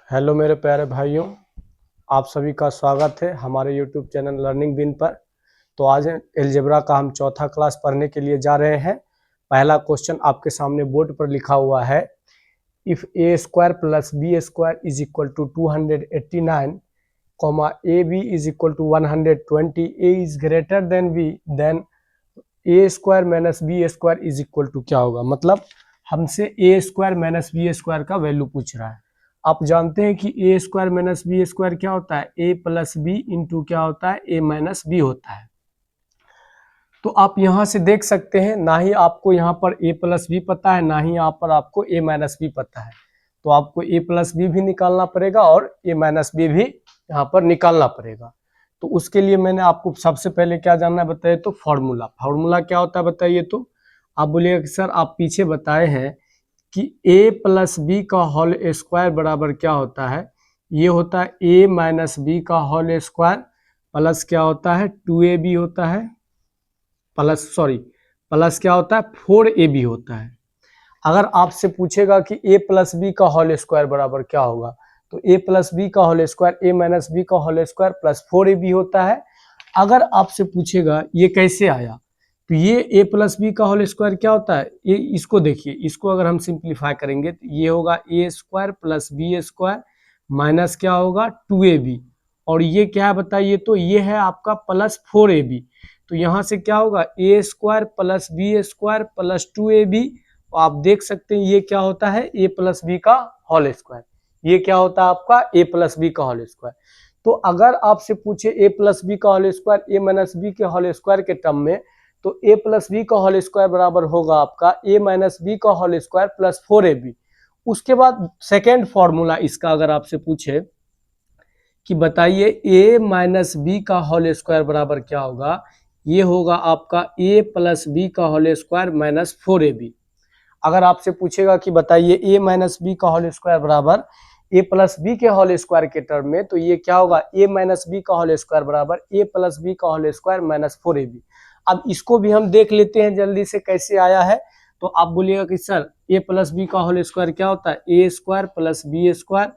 Hello मेरे प्यारे भाइयों, आप सभी का स्वागत है हमारे यूट्यूब चैनल लर्निंग बिन पर। तो आज अलजेब्रा का हम चौथा क्लास पढ़ने के लिए जा रहे हैं। पहला क्वेश्चन आपके सामने बोर्ड पर लिखा हुआ है, if A square plus B square is equal to 289, comma A B is equal to 120, A is greater than B, then A square minus B square is equal to क्या होगा। मतलब हमसे A square minus B square का value पूछ रहा है। आप जानते हैं कि A square minus B square क्या होता है, ए प्लस बी इंटू क्या होता है, ए माइनस बी होता है। तो आप यहाँ से देख सकते हैं, ना ही आपको यहाँ पर ए प्लस बी पता है, ना ही यहाँ पर आपको ए माइनस बी पता है। तो आपको ए प्लस बी भी निकालना पड़ेगा और ए माइनस बी भी यहाँ पर निकालना पड़ेगा। तो उसके लिए मैंने आपको सबसे पहले क्या जानना है बताइए, तो फॉर्मूला क्या होता है बताइए। तो आप बोलिएगा कि सर आप पीछे बताए हैं कि a प्लस बी का होल स्क्वायर बराबर क्या होता है, ये होता है a माइनस बी का होल स्क्वायर प्लस क्या होता है 2ab होता है, प्लस क्या होता है 4ab होता है। अगर आपसे पूछेगा कि a प्लस बी का होल स्क्वायर बराबर क्या होगा, तो a प्लस बी का whole square a minus B का होल स्क्वायर प्लस 4ab होता है। अगर आपसे पूछेगा ये कैसे आया, तो ये a प्लस बी का होल स्क्वायर क्या होता है, ये इसको देखिए, इसको अगर हम सिंप्लीफाई करेंगे तो ये होगा a square plus B square minus क्या होगा 2ab, और ये क्या है बताइए, तो ये है आपका प्लस 4ab। तो यहाँ से क्या होगा a square plus B square plus 2ab। आप देख सकते हैं ये क्या होता है a प्लस बी का होल स्क्वायर, ये क्या होता है आपका a प्लस बी का होल स्क्वायर। तो अगर आपसे पूछे a प्लस बी का whole square a minus B के होल स्क्वायर के टर्म में, तो a प्लस बी का होल स्क्वायर बराबर होगा आपका a माइनस बी का होल स्क्वायर प्लस 4ab। उसके बाद सेकेंड फॉर्मूला इसका अगर आपसे पूछे कि बताइए a माइनस बी का होल स्क्वायर बराबर क्या होगा, ये होगा आपका a प्लस बी का होल स्क्वायर माइनस 4ab। अगर आपसे पूछेगा कि बताइए a माइनस बी का होल स्क्वायर बराबर a प्लस बी के होल स्क्वायर के टर्म में, तो ये क्या होगा a माइनस बी का होल स्क्वायर बराबर a प्लस बी का होल स्क्वायर माइनस 4ab। अब इसको भी हम देख लेते हैं जल्दी से कैसे आया है। तो आप बोलिएगा कि सर a प्लस बी का होल स्क्वायर क्या होता है, a square plus B square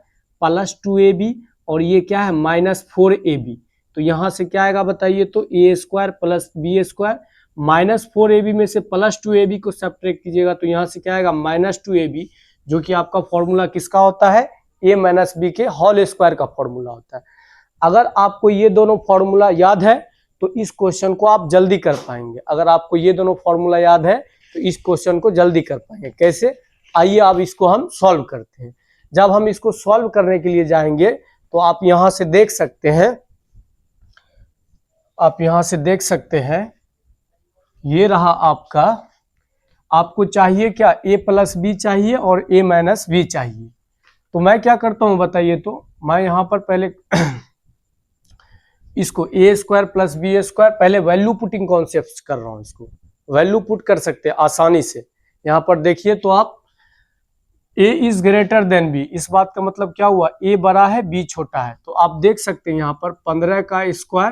plus 2ab, और ये क्या है माइनस 4ab। तो यहाँ से क्या आएगा बताइए, तो a square plus B square minus 4ab में से प्लस 2ab को सब्ट्रैक्ट कीजिएगा, तो यहाँ से क्या आएगा माइनस 2ab, जो कि आपका फॉर्मूला किसका होता है, a माइनस बी के होल स्क्वायर का फॉर्मूला होता है। अगर आपको ये दोनों फॉर्मूला याद है तो इस क्वेश्चन को आप जल्दी कर पाएंगे। अगर आपको ये दोनों फॉर्मूला याद है तो इस क्वेश्चन को जल्दी कर पाएंगे। कैसे, आइए अब इसको हम सॉल्व करते हैं। जब हम इसको सॉल्व करने के लिए जाएंगे तो आप यहां से देख सकते हैं, ये रहा आपका, आपको चाहिए क्या, a प्लस बी चाहिए और a माइनस बी चाहिए। तो मैं क्या करता हूं बताइए, तो मैं यहां पर पहले इसको a square plus B square, पहले वैल्यू पुटिंग कॉन्सेप्ट कर रहा हूं, इसको वैल्यू पुट कर सकते हैं आसानी से। यहां पर देखिए तो आप a is greater then b, इस बात का मतलब क्या हुआ, a बड़ा है b छोटा है। तो आप देख सकते हैं यहाँ पर 15 का स्क्वायर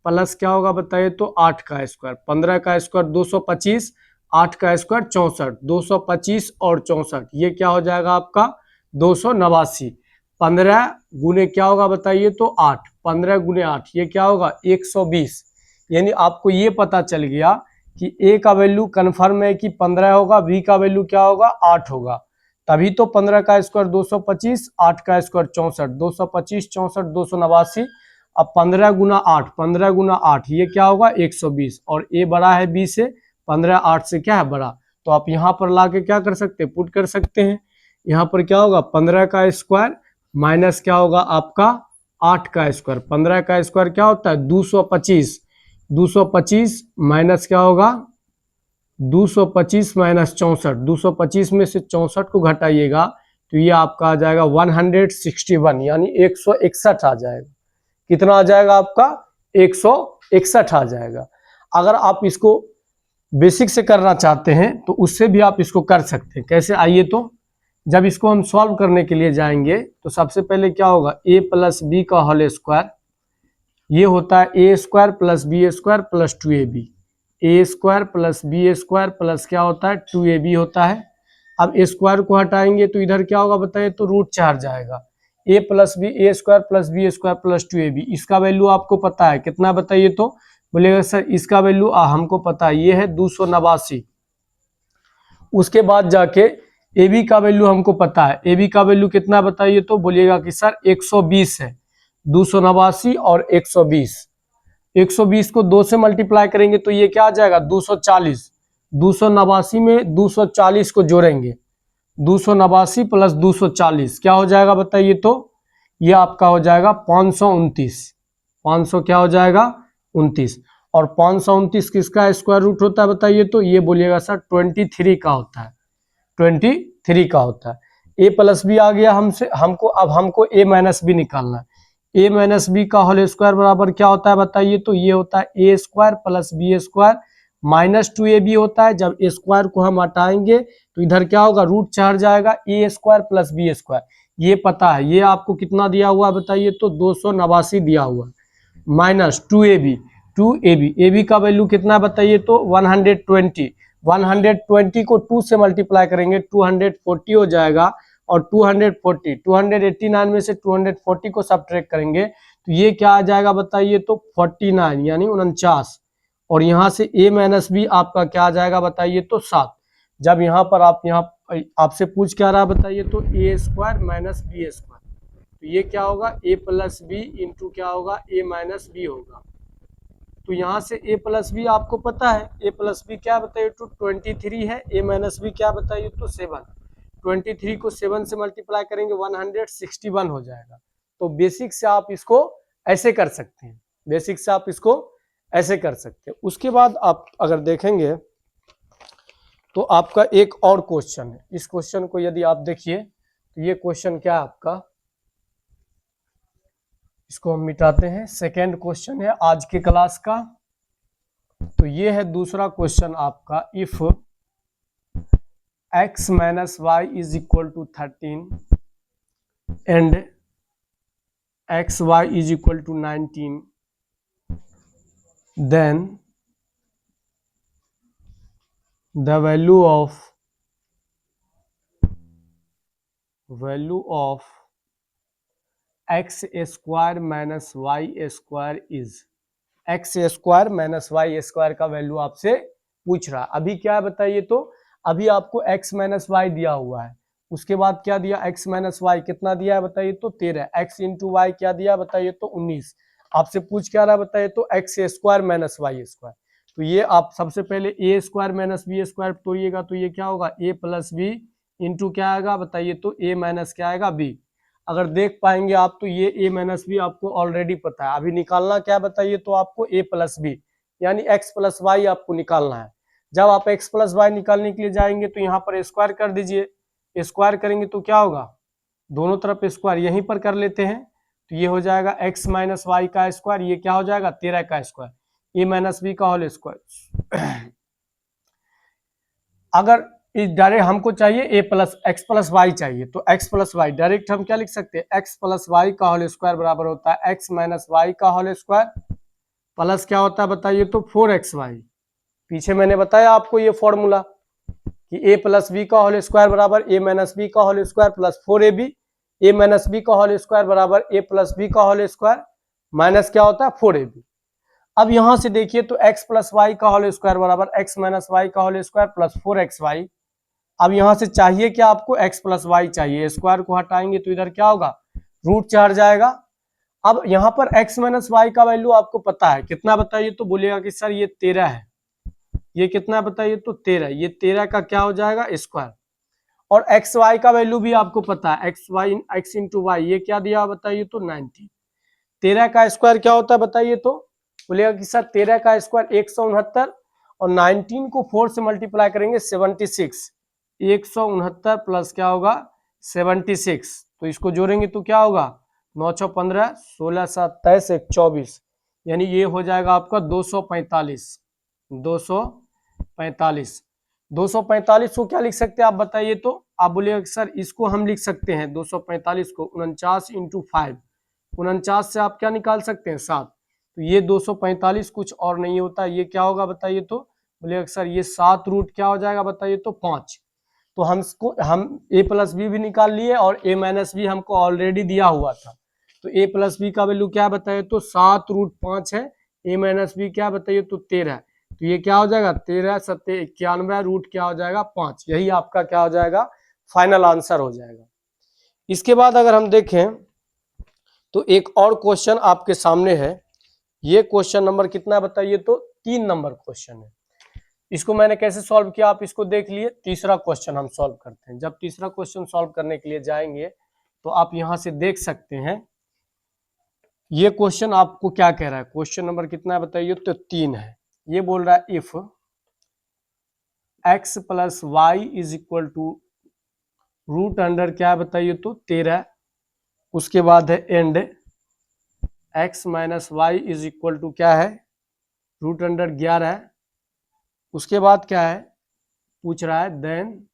प्लस क्या होगा बताइए, तो 8 का स्क्वायर, 15 का स्क्वायर 225, 8 का स्क्वायर 64, 225 और 64, ये क्या हो जाएगा आपका 289। 15 गुने क्या होगा बताइए, तो 8, 15 गुने 8 ये क्या होगा 120। यानी आपको ये पता चल गया कि a का वैल्यू कन्फर्म है कि 15 होगा, b का वैल्यू क्या होगा 8 होगा। तभी तो 15 का स्क्वायर 225, 8 का स्क्वायर 64, 225 64 289। अब 15 गुना 8, 15 गुना 8 ये क्या होगा 120, और a बड़ा है b से, 15 8 से क्या है बड़ा। तो आप यहाँ पर लाके क्या कर सकते हैं, पुट कर सकते हैं। यहाँ पर क्या होगा 15 का स्क्वायर माइनस क्या होगा आपका 8 का स्क्वायर, 15 का स्क्वायर क्या होता है 225, 225 माइनस क्या होगा 225 माइनस 64, 225 में से 64 को घटाइएगा तो ये आपका आ जाएगा 161, यानी 161 आ जाएगा। कितना आ जाएगा आपका 161 आ जाएगा। अगर आप इसको बेसिक से करना चाहते हैं तो उससे भी आप इसको कर सकते हैं। कैसे, आइए तो जब इसको हम सॉल्व करने के लिए जाएंगे तो सबसे पहले क्या होगा, a प्लस बी का होल स्क्वायर, ये होता है a square plus B square plus 2ab, a square plus B square plus क्या होता है 2ab होता है। अब स्क्वायर को हटाएंगे तो इधर क्या होगा बताइए, तो रूट 4 जाएगा, A plus B A square plus B square plus 2ab, इसका वैल्यू आपको पता है कितना बताइए तो बोलिएगा सर इसका वैल्यू हमको पता है ये है 289। उसके बाद जाके ए बी का वैल्यू हमको पता है, ए बी का वैल्यू कितना बताइए तो बोलिएगा कि सर 120 है। 289 और 120, 120 को 2 से मल्टीप्लाई करेंगे तो ये क्या आ जाएगा 240। 289 में 240 को जोड़ेंगे, 289 प्लस 240 क्या हो जाएगा बताइए तो ये आपका हो जाएगा 529। 500 क्या हो जाएगा 29, और 529 किसका स्क्वायर रूट होता है बताइए तो ये बोलिएगा सर 23 का होता है, 23 का होता है। ए प्लस बी आ गया हमसे, हमको ए माइनस बी निकालना है। ए माइनस बी का होल स्क्वायर बराबर क्या होता है बताइए तो ये होता है A square plus B square minus 2ab होता है। जब ए स्क्वायर को हम हटाएंगे तो इधर क्या होगा रूट चढ़ जाएगा, ए स्क्वायर प्लस बी स्क्वायर ये पता है। ये आपको कितना दिया हुआ है बताइए तो 289 दिया हुआ है, माइनस 2ab, 2ab, ab का वैल्यू कितना बताइए तो 120। 120 को 2 से मल्टीप्लाई करेंगे 240 हो जाएगा, और 240 289 में से 240 को सब्ट्रैक्ट करेंगे तो ये क्या आ जाएगा बताइए तो 49 यानी 49, और यहाँ से a माइनस बी आपका क्या आ जाएगा बताइए तो 7। जब यहाँ पर आपसे पूछ क्या रहा बताइए तो ए स्क्वायर माइनस बी स्क्वायर, तो ये क्या होगा a प्लस बी इंटू क्या होगा a माइनस बी होगा। तो यहाँ से a प्लस बी आपको पता है, a प्लस बी क्या बताइए तो 23 है, a माइनस बी क्या बताइए तो 7। 23 को 7 से मल्टीप्लाई करेंगे 161 हो जाएगा। तो बेसिक से आप इसको ऐसे कर सकते हैं, बेसिक से आप इसको ऐसे कर सकते हैं। उसके बाद आप अगर देखेंगे तो आपका एक और क्वेश्चन है, इस क्वेश्चन को यदि आप देखिए तो ये क्वेश्चन क्या है आपका, इसको हम मिटाते हैं। सेकेंड क्वेश्चन है आज के क्लास का, तो ये है दूसरा क्वेश्चन आपका, if x minus Y is equal to 13 and X Y is equal to 19 then the value of x square minus y square is, x square minus Y square का वैल्यू आपसे पूछ रहा है। अभी क्या है बताइए तो अभी आपको x माइनस वाई दिया हुआ है, उसके बाद क्या दिया x माइनस वाई कितना दिया है बताइए तो 13, x इंटू वाई क्या दिया बताइए तो 19। आपसे पूछ क्या रहा बताइए तो X square minus Y square, तो ये आप सबसे पहले A square minus B square तोड़िएगा तो ये क्या होगा ए प्लस बी इंटू क्या आएगा बताइए तो ए माइनस क्या आएगा बी। अगर देख पाएंगे आप तो ये ए माइनस बी आपको ऑलरेडी पता है, अभी निकालना क्या बताइए तो आपको ए प्लस बी यानी एक्स प्लस वाई आपको निकालना है। जब आप एक्स प्लस वाई निकालने के लिए जाएंगे तो यहाँ पर स्क्वायर कर दीजिए, स्क्वायर करेंगे तो क्या होगा दोनों तरफ स्क्वायर यहीं पर कर लेते हैं, तो ये हो जाएगा x माइनस वाई का स्क्वायर, ये क्या हो जाएगा 13 का स्क्वायर, ए माइनस बी का होल स्क्वायर। अगर डायरेक्ट हमको चाहिए ए प्लस एक्स प्लस वाई चाहिए तो एक्स प्लस वाई डायरेक्ट हम क्या लिख सकते हैं एक्स प्लस वाई का होल स्क्वायर बराबर होता है एक्स माइनस वाई का होल स्क्वायर प्लस क्या होता है बताइए तो 4xy। पीछे मैंने बताया आपको ये फॉर्मूला कि ए प्लस बी का होल स्क्वायर बराबर ए माइनस बी का होल स्क्वायर प्लस 4ab, ए माइनस बी का होल स्क्वायर बराबर ए प्लस बी का होल स्क्वायर माइनस क्या होता है 4ab। अब यहां से देखिए तो x प्लस वाई का होल स्क्वायर बराबर x माइनस वाई का होल स्क्वायर प्लस 4xy। अब यहां से चाहिए क्या आपको x प्लस वाई चाहिए, स्क्वायर को हटाएंगे तो इधर क्या होगा रूट चढ़ जाएगा। अब यहाँ पर x माइनस वाई का वैल्यू आपको पता है कितना बताइए तो बोलिएगा कि सर ये 13 है, ये कितना बताइए तो 13, ये 13 का क्या हो जाएगा स्क्वायर, और एक्स वाई का वैल्यू भी आपको पता है एक्स इंटू वाई ये क्या दिया बताइए तो 90। 13 का स्क्वायर क्या होता है बताइए तो बोलिएगा कि सर 13 का स्क्वायर 169, और 19 को 4 से मल्टीप्लाई करेंगे 76, 169 प्लस क्या होगा 76, तो इसको जोड़ेंगे तो क्या होगा 9 6 15 16 7 23 1 24, यानी ये हो जाएगा आपका 245। 245 को क्या लिख सकते हैं आप बताइए तो आप बोलिएगा कि सर इसको हम लिख सकते हैं 245 को 49 इंटू 5, 49 से आप क्या निकाल सकते हैं 7, तो ये 245 कुछ और नहीं होता, ये क्या होगा बताइए तो बोलिएगा सर ये 7 रूट क्या हो जाएगा बताइए तो 5। तो हम a प्लस बी भी निकाल लिए और a माइनस बी हमको ऑलरेडी दिया हुआ था। तो a प्लस बी का वैल्यू क्या बताइए तो 7√5 है, a माइनस बी क्या बताइए तो 13। तो ये क्या हो जाएगा 13 7 91 रूट क्या हो जाएगा 5। यही आपका क्या हो जाएगा फाइनल आंसर हो जाएगा। इसके बाद अगर हम देखें तो एक और क्वेश्चन आपके सामने है। ये क्वेश्चन नंबर कितना बताइए तो 3 नंबर क्वेश्चन है। इसको मैंने कैसे सॉल्व किया आप इसको देख लिए। तीसरा क्वेश्चन हम सॉल्व करते हैं। जब तीसरा क्वेश्चन सॉल्व करने के लिए जाएंगे तो आप यहां से देख सकते हैं ये क्वेश्चन आपको क्या कह रहा है। क्वेश्चन नंबर कितना है बताइए तो 3 है। ये बोल रहा है if x plus Y is equal to root under क्या है बताइए तो 13, उसके बाद है and x minus Y is equal to क्या है रूट अंडर 11, उसके बाद क्या है पूछ रहा है then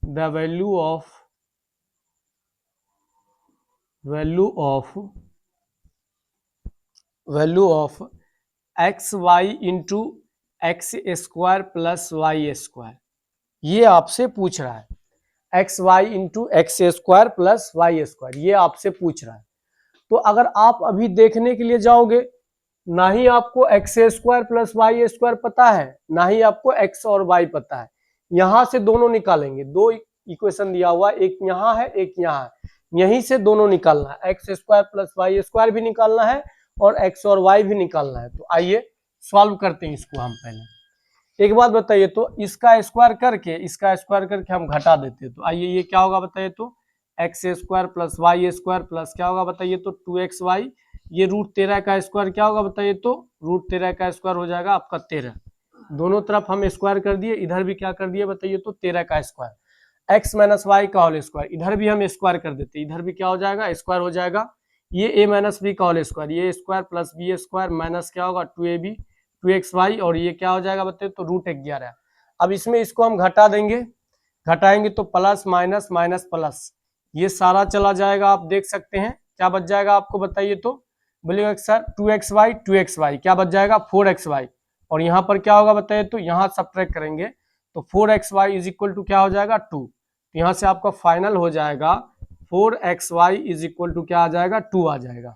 the value of X Y into X square plus Y square. ये आपसे पूछ रहा है X Y into X square plus Y square, ये आपसे पूछ रहा है। तो अगर आप अभी देखने के लिए जाओगे ना ही आपको X square plus Y square पता है ना ही आपको एक्स और वाई पता है। यहां से दोनों निकालेंगे, दो इक्वेशन दिया हुआ, एक यहाँ है एक यहाँ है, यहीं से दोनों निकालना है। X square plus Y square भी निकालना है और एक्स और वाई भी निकालना है। तो आइए सॉल्व करते हैं इसको हम पहले। एक बात बताइए तो इसका स्क्वायर करके हम घटा देते हैं। तो आइए ये क्या होगा बताइए तो X square plus Y square plus क्या होगा बताइए तो 2xy। ये रूट 13 का स्क्वायर क्या होगा बताइए तो रूट 13 का स्क्वायर हो जाएगा आपका 13। दोनों तरफ हम स्क्वायर कर दिए, इधर भी क्या कर दिए बताइए तो 13 का स्क्वायर। एक्स माइनस वाई का होल स्क्वायर इधर भी हम स्क्वायर कर देते, इधर भी क्या हो जाएगा स्क्वायर हो जाएगा। ये a माइनस बी का होल स्क्वायर, ये square plus B square minus क्या होगा 2ab 2xy और ये क्या हो जाएगा बताइए तो रूट 11। अब इसमें इसको हम घटा देंगे, घटाएंगे तो प्लस माइनस माइनस प्लस ये सारा चला जाएगा। आप देख सकते हैं क्या बच जाएगा आपको बताइए तो बोलिएगा सर 2xy क्या बच जाएगा 4xy और यहाँ पर क्या होगा बताइए तो यहाँ सब्ट्रैक्ट करेंगे तो 4xy इज इक्वल टू क्या हो जाएगा 2। तो यहाँ से आपका फाइनल हो जाएगा 4xy इज इक्वल टू क्या आ जाएगा 2 आ जाएगा।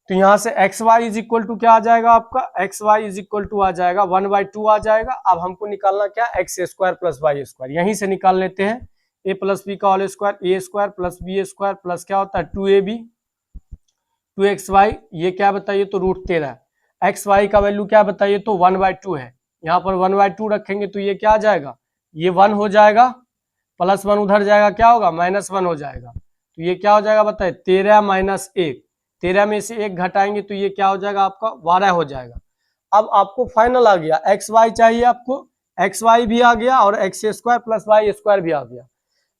तो यहाँ से xy इज इक्वल टू क्या आ जाएगा आपका xy इज इक्वल टू आ जाएगा 1/2 आ जाएगा। अब हमको निकालना क्या x square plus Y square, यहीं से निकाल लेते हैं। a प्लस बी का whole square A square plus B square plus क्या होता है 2ab 2xy ये क्या बताइए तो रूट 13। xy का वैल्यू क्या बताइए तो 1/2 है, यहाँ पर 1/2 रखेंगे तो ये क्या आ जाएगा ये 1 हो जाएगा, प्लस 1 उधर जाएगा क्या होगा -1 हो जाएगा। तो ये क्या हो जाएगा बताइए 13 माइनस 1, 13 में से 1 घटाएंगे तो ये क्या हो जाएगा आपका 12 हो जाएगा। अब आपको फाइनल आ गया एक्स वाई चाहिए, आपको एक्स वाई भी आ गया और X square plus Y square भी आ गया।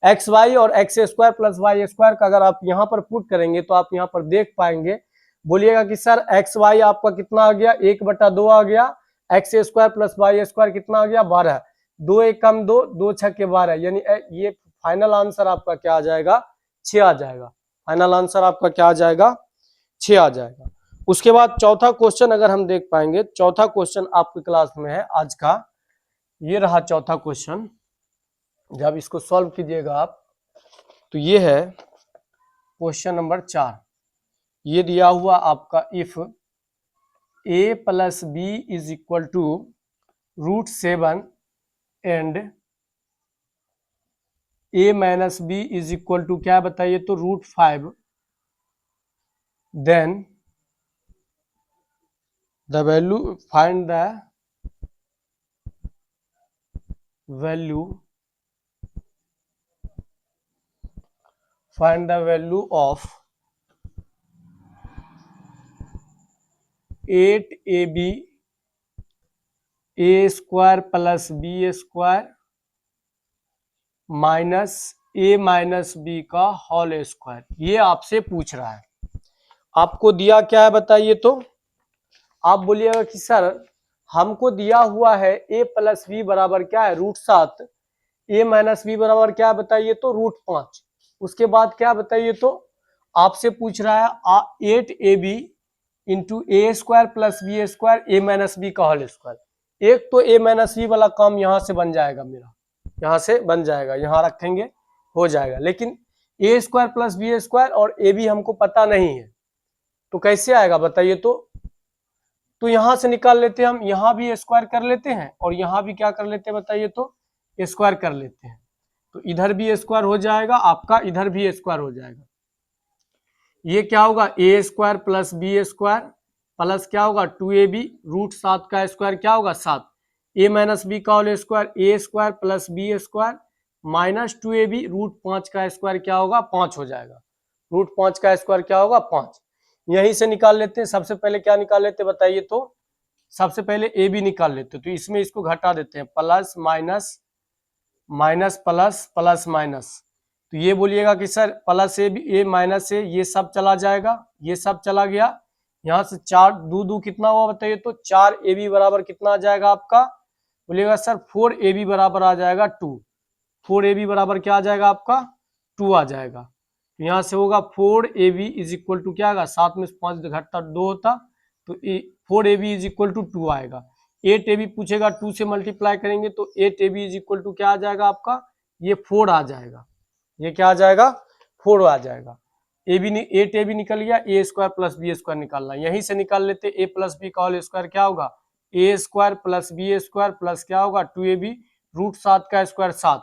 एक्स वाई और X square plus Y square का अगर आप यहाँ पर पुट करेंगे तो आप यहाँ पर देख पाएंगे। बोलिएगा कि सर एक्स वाई आपका कितना आ गया 1/2 आ गया, X square plus Y square कितना आ गया 12, 2 1 कम 2 2 6 12, यानी ये फाइनल आंसर आपका क्या आ जाएगा 6 आ जाएगा। फाइनल आंसर आपका क्या आ जाएगा 6 आ जाएगा। उसके बाद चौथा क्वेश्चन अगर हम देख पाएंगे, चौथा क्वेश्चन आपकी क्लास में है आज का, ये रहा चौथा क्वेश्चन। जब इसको सॉल्व कीजिएगा आप तो ये है क्वेश्चन नंबर 4। ये दिया हुआ आपका if a plus B is equal to root 7 and a minus B is equal to क्या बताइए तो root 5, then the value find the value of 8ab a square plus B square minus a minus B का whole square. ये आपसे पूछ रहा है, आपको दिया क्या है बताइए तो आप बोलिएगा कि सर हमको दिया हुआ है a प्लस बी बराबर क्या है रूट 7, a माइनस बी बराबर क्या बताइए तो रूट 5। उसके बाद क्या बताइए तो आपसे पूछ रहा है 8ab इंटू ए स्क्वायर प्लस बी स्क्वायर ए माइनस बी का होल स्क्वायर। एक तो ए माइनस बी वाला काम यहां से बन जाएगा मेरा, यहाँ से बन जाएगा, यहाँ रखेंगे हो जाएगा। लेकिन ए स्क्वायर प्लस बी स्क्वायर और ए बी हमको पता नहीं है, तो कैसे आएगा बताइए। तो यहां से निकाल लेते हैं हम, यहां भी स्क्वायर कर लेते हैं और यहां भी क्या कर लेते हैं बताइए, तो स्क्वायर कर लेते हैं। तो इधर भी स्क्वायर हो जाएगा आपका, इधर भी स्क्वायर हो जाएगा। ये क्या होगा, A square plus B square plus क्या होगा 2ab रूट 7 का स्क्वायर क्या होगा 7, ए माइनस बी का whole square, A square plus B square minus 2ab root 5 का स्क्वायर क्या होगा 5 हो जाएगा। रूट 5 का स्क्वायर क्या होगा 5। यहीं से निकाल लेते हैं। सबसे पहले क्या निकाल लेते हैं बताइए, तो सबसे पहले ए बी निकाल लेते हैं। तो इसमें इसको घटा देते हैं, plus minus minus plus plus minus. तो ये बोलिएगा कि सर प्लस ए माइनस ए, ये सब चला जाएगा, ये सब चला गया। यहाँ से 4 दो कितना हुआ बताइए, तो 4ab बराबर कितना आ जाएगा आपका, बोलिएगा सर 4ab बराबर आ जाएगा 2। 4ab बराबर क्या आ जाएगा आपका 2 आ जाएगा। तो यहाँ से होगा 4ab इज इक्वल टू क्या आएगा, 7 में 5 घटता 2 होता, तो 4ab इज इक्वल टू 2 आएगा। 8ab पूछेगा 2 से मल्टीप्लाई करेंगे तो 8ab इज इक्वल टू क्या आ जाएगा आपका, ये 4 आ जाएगा। ये क्या आ जाएगा 4 आ जाएगा। 8ab निकल गया, A square plus B square निकालना, यहीं से निकाल लेते। ए प्लस बी का होल स्क्वायर क्या होगा, A square plus B square plus क्या होगा 2ab रूट 7 का स्क्वायर 7।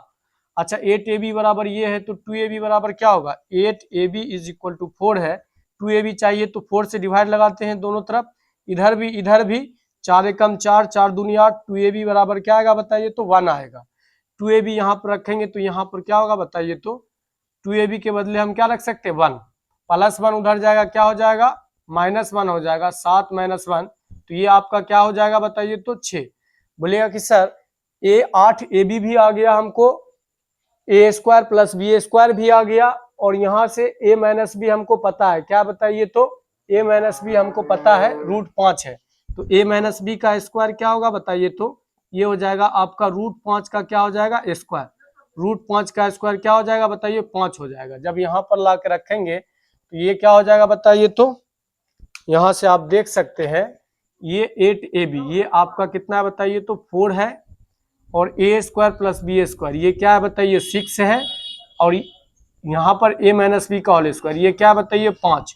अच्छा 8ab बराबर ये है, तो 2ab बराबर क्या होगा, 8ab इज इक्वल टू 4 है। 2ab चाहिए तो 4 से डिवाइड लगाते हैं दोनों तरफ, इधर भी 4 एकम 4, 4 दूनी 8। 2ab बराबर क्या आएगा बताइए, तो 1 आएगा। 2ab यहाँ पर रखेंगे तो यहाँ पर क्या होगा बताइए, तो 2ab के बदले हम क्या रख सकते हैं 1, प्लस 1 उधर जाएगा क्या हो जाएगा -1 हो जाएगा, 7 - 1, तो ये आपका क्या हो जाएगा बताइए, तो 6। बोलेगा कि सर 8ab भी आ गया हमको, ए स्क्वायर प्लस बी स्क्वायर भी आ गया, और यहाँ से a माइनस बी हमको पता है, क्या बताइए, तो a माइनस बी हमको पता है रूट 5 है। तो a माइनस बी का स्क्वायर क्या होगा बताइए, तो ये हो जाएगा आपका रूट 5 का क्या हो जाएगा स्क्वायर। रूट 5 का स्क्वायर क्या हो जाएगा बताइए, 5 हो जाएगा। जब यहाँ पर ला के रखेंगे तो ये क्या हो जाएगा बताइए, तो यहाँ से आप देख सकते हैं ये 8ab ये आपका कितना है बताइए, तो 4 है, और ए स्क्वायर प्लस बी स्क्वायर ये क्या है बताइए 6 है, और यहाँ पर a माइनस बी का होल स्क्वायर ये क्या बताइए 5।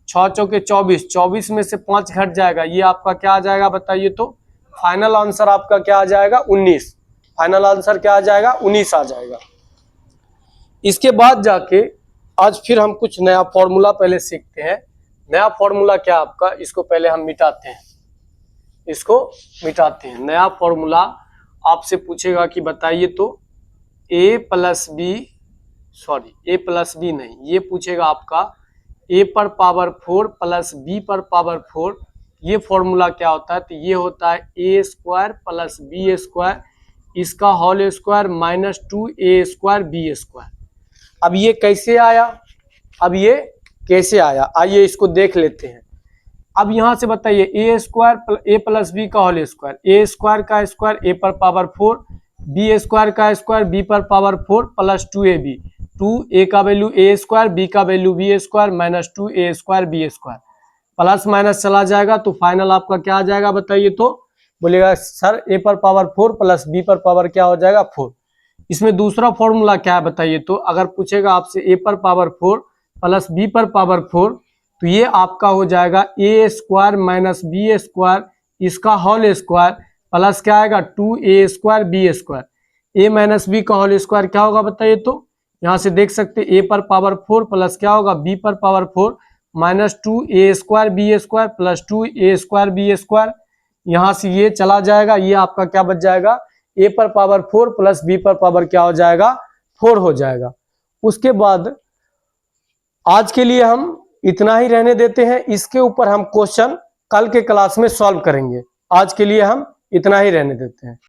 6 चौके 24, 24 में से 5 घट जाएगा, ये आपका क्या आ जाएगा बताइए, तो फाइनल आंसर आपका क्या आ जाएगा 19। फाइनल आंसर क्या आ जाएगा 19 आ जाएगा। इसके बाद जाके आज फिर हम कुछ नया फॉर्मूला पहले सीखते हैं। नया फॉर्मूला क्या आपका, इसको पहले हम मिटाते हैं, इसको मिटाते हैं। नया फॉर्मूला आपसे पूछेगा कि बताइए तो a प्लस बी नहीं, ये पूछेगा आपका a पर पावर 4 प्लस b पर पावर 4, ये फॉर्मूला क्या होता है, तो ये होता है a square plus B square इसका whole square minus 2a square B square. अब ये कैसे आया, आइए इसको देख लेते हैं। अब यहां से बताइए a square a plus B का होल स्क्वायर, a स्क्वायर का स्क्वायर a पर पावर 4, b स्क्वायर का स्क्वायर b पर पावर 4 प्लस 2ab, 2a का वैल्यू a स्क्वायर, b का value b square minus 2a square b square, plus minus चला जाएगा तो फाइनल आपका क्या आ जाएगा बताइए, तो बोलेगा सर a पर पावर 4 प्लस b पर पावर क्या हो जाएगा 4। इसमें दूसरा फॉर्मूला क्या है बताइए, तो अगर पूछेगा आपसे a पर पावर 4 प्लस b पर पावर 4, तो ये आपका हो जाएगा a square minus B square इसका होल स्क्वायर प्लस क्या आएगा 2a square B square. a minus B का होल स्क्वायर क्या होगा बताइए, तो यहाँ से देख सकते a पर पावर 4 प्लस क्या होगा b पर power 4 minus 2a square B square plus 2a square B square. यहाँ से ये चला जाएगा, ये आपका क्या बच जाएगा a पर पावर 4 प्लस b पर पावर क्या हो जाएगा 4 हो जाएगा। उसके बाद आज के लिए हम इतना ही रहने देते हैं, इसके ऊपर हम क्वेश्चन कल के क्लास में सॉल्व करेंगे। आज के लिए हम इतना ही रहने देते हैं।